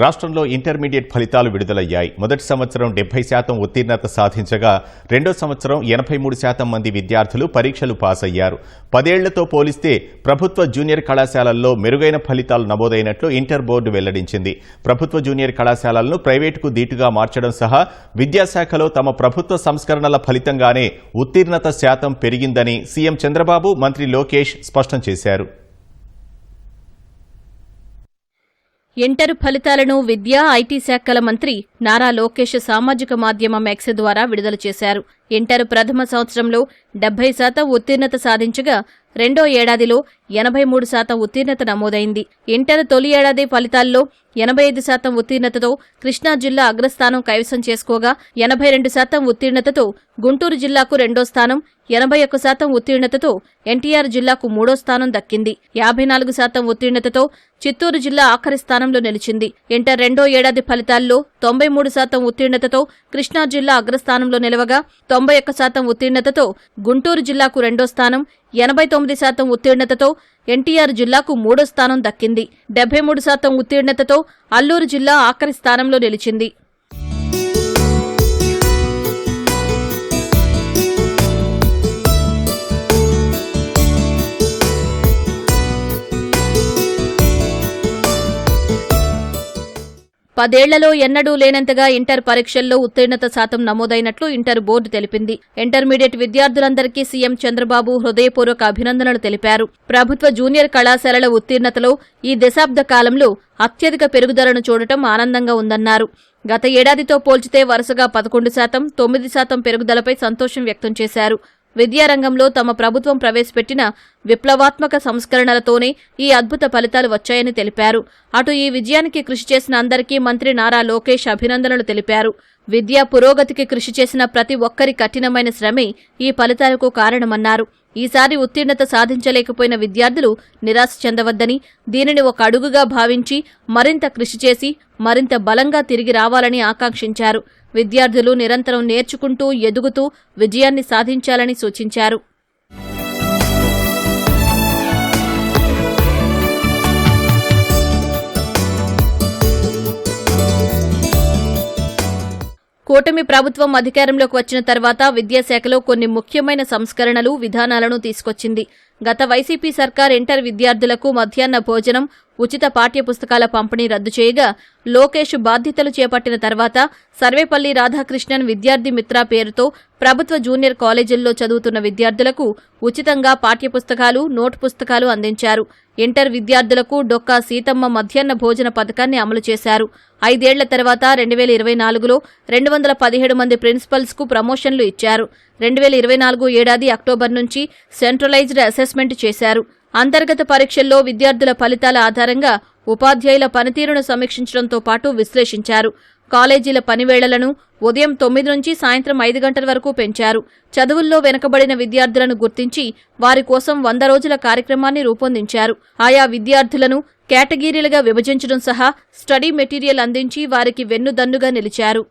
రాష్ట్రంలో ఇంటర్మీడియట్ ఫలితాలు విడుదలయ్యాయి. మొదటి సంవత్సరం 70% ఉత్తీర్ణత సాధించగా రెండో సంవత్సరం 83% మంది విద్యార్థులు పరీక్షలు పాస్ అయ్యారు. 10 ఏళ్లతో పోలిస్తే ప్రభుత్వ జూనియర్ కళాశాలల్లో మెరుగైన ఫలితాలు నమోదైనట్లు ఇంటర్ బోర్డు వెల్లడించింది. ప్రభుత్వ జూనియర్ కళాశాలలను ప్రైవేటుకు దీటుగా మార్చడం సహా విద్యాశాఖలో తమ ప్రభుత్వ సంస్కరణల ఫలితంగానే ఉత్తీర్ణత శాతం పెరిగిందని సీఎం చంద్రబాబు, మంత్రి లోకేష్ స్పష్టం చేశారు. ఇంటర్ ఫలితాలను విద్యా, ఐటీ శాఖల మంత్రి నారా లోకేష్ సామాజిక మాధ్యమం ఎక్స్ ద్వారా విడుదల చేశారు. ఇంటర్ ప్రథమ సంవత్సరంలో 70% ఉత్తీర్ణత సాధించగా రెండో ఏడాదిలో 83% ఉత్తీర్ణత నమోదైంది. ఇంటర్ తొలి ఏడాది ఫలితాల్లో 85% ఉత్తీర్ణతతో కృష్ణా జిల్లా అగ్రస్థానం కైవసం చేసుకోగా 82% ఉత్తీర్ణతతో గుంటూరు జిల్లాకు రెండో స్థానం, 81% ఉత్తీర్ణతతో ఎన్టీఆర్ జిల్లాకు మూడో స్థానం దక్కింది. 54% ఉత్తీర్ణతతో చిత్తూరు జిల్లా ఆఖరి స్థానంలో నిలిచింది. ఇంటర్ రెండో ఏడాది ఫలితాల్లో 93% ఉత్తీర్ణతతో కృష్ణా జిల్లా అగ్రస్థానంలో నిలవగా 91% ఉత్తీర్ణతతో గుంటూరు జిల్లాకు రెండో స్థానం, 89% ఉత్తీర్ణతతో ఎన్టీఆర్ జిల్లాకు మూడో స్థానం దక్కింది. 73% ఉత్తీర్ణతతో అల్లూరు జిల్లా ఆఖరి స్థానంలో నిలిచింది. పదేళ్లలో ఎన్నడూ లేనంతగా ఇంటర్ పరీక్షల్లో ఉత్తీర్ణత శాతం నమోదైనట్లు ఇంటర్ బోర్డు తెలిపింది. ఇంటర్మీడియట్ విద్యార్థులందరికీ సీఎం చంద్రబాబు హృదయపూర్వక అభినందనలు తెలిపారు. ప్రభుత్వ జూనియర్ కళాశాలల ఉత్తీర్ణతలో ఈ దశాబ్ద కాలంలో అత్యధిక పెరుగుదలను చూడటం ఆనందంగా ఉందన్నారు. గత ఏడాదితో పోల్చితే వరుసగా 11%, 9% పెరుగుదలపై సంతోషం వ్యక్తం చేశారు. విద్యారంగంలో తమ ప్రభుత్వం ప్రవేశపెట్టిన విప్లవాత్మక సంస్కరణలతోనే ఈ అద్భుత ఫలితాలు వచ్చాయని తెలిపారు. అటు ఈ విజయానికి కృషి చేసిన అందరికీ మంత్రి నారా లోకేష్ అభినందనలు తెలిపారు. విద్యా పురోగతికి కృషి చేసిన ప్రతి ఒక్కరి కఠినమైన శ్రమే ఈ ఫలితాలకు కారణమన్నారు. ఈసారి ఉత్తీర్ణత సాధించలేకపోయిన విద్యార్థులు నిరాశ చెందవద్దని, దీనిని ఒక అడుగుగా భావించి మరింత కృషి చేసి మరింత బలంగా తిరిగి రావాలని ఆకాంక్షించారు. విద్యార్థులు నిరంతరం నేర్చుకుంటూ ఎదుగుతూ విజయాన్ని సాధించాలని సూచించారు. కూటమి ప్రభుత్వం అధికారంలోకి వచ్చిన తర్వాత విద్యాశాఖలో కొన్ని ముఖ్యమైన సంస్కరణలు, విధానాలను తీసుకొచ్చింది. గత వైసీపీ సర్కార్ ఇంటర్ విద్యార్థులకు మధ్యాహ్న భోజనం, ఉచిత పాఠ్యపుస్తకాల పంపిణీ రద్దు చేయగా లోకేష్ బాధ్యతలు చేపట్టిన తర్వాత సర్వేపల్లి రాధాకృష్ణన్ విద్యార్థి మిత్ర పేరుతో ప్రభుత్వ జూనియర్ కాలేజీల్లో చదువుతున్న విద్యార్థులకు ఉచితంగా పాఠ్యపుస్తకాలు, నోట్ పుస్తకాలు అందించారు. ఇంటర్ విద్యార్థులకు డొక్కా సీతమ్మ మధ్యాహ్న భోజన పథకాన్ని అమలు చేశారు. 5 ఏళ్ల తర్వాత 2024లో 217 మంది ప్రిన్సిపల్స్ కు ప్రమోషన్లు ఇచ్చారు. 2024 ఏడాది అక్టోబర్ నుంచి సెంట్రలైజ్డ్ అసెస్మెంట్ చేశారు. అంతర్గత పరీక్షల్లో విద్యార్థుల ఫలితాల ఆధారంగా ఉపాధ్యాయుల పనితీరును సమీక్షించడంతో పాటు విశ్లేషించారు. కాలేజీల పనివేళలను ఉదయం 9 నుంచి సాయంత్రం 5 గంటల వరకు పెంచారు. చదువుల్లో వెనుకబడిన విద్యార్థులను గుర్తించి వారి కోసం 100 రోజుల కార్యక్రమాన్ని రూపొందించారు. ఆయా విద్యార్థులను కేటగిరీలుగా విభజించడం సహా స్టడీ మెటీరియల్ అందించి వారికి వెన్నుదన్నుగా నిలిచారు.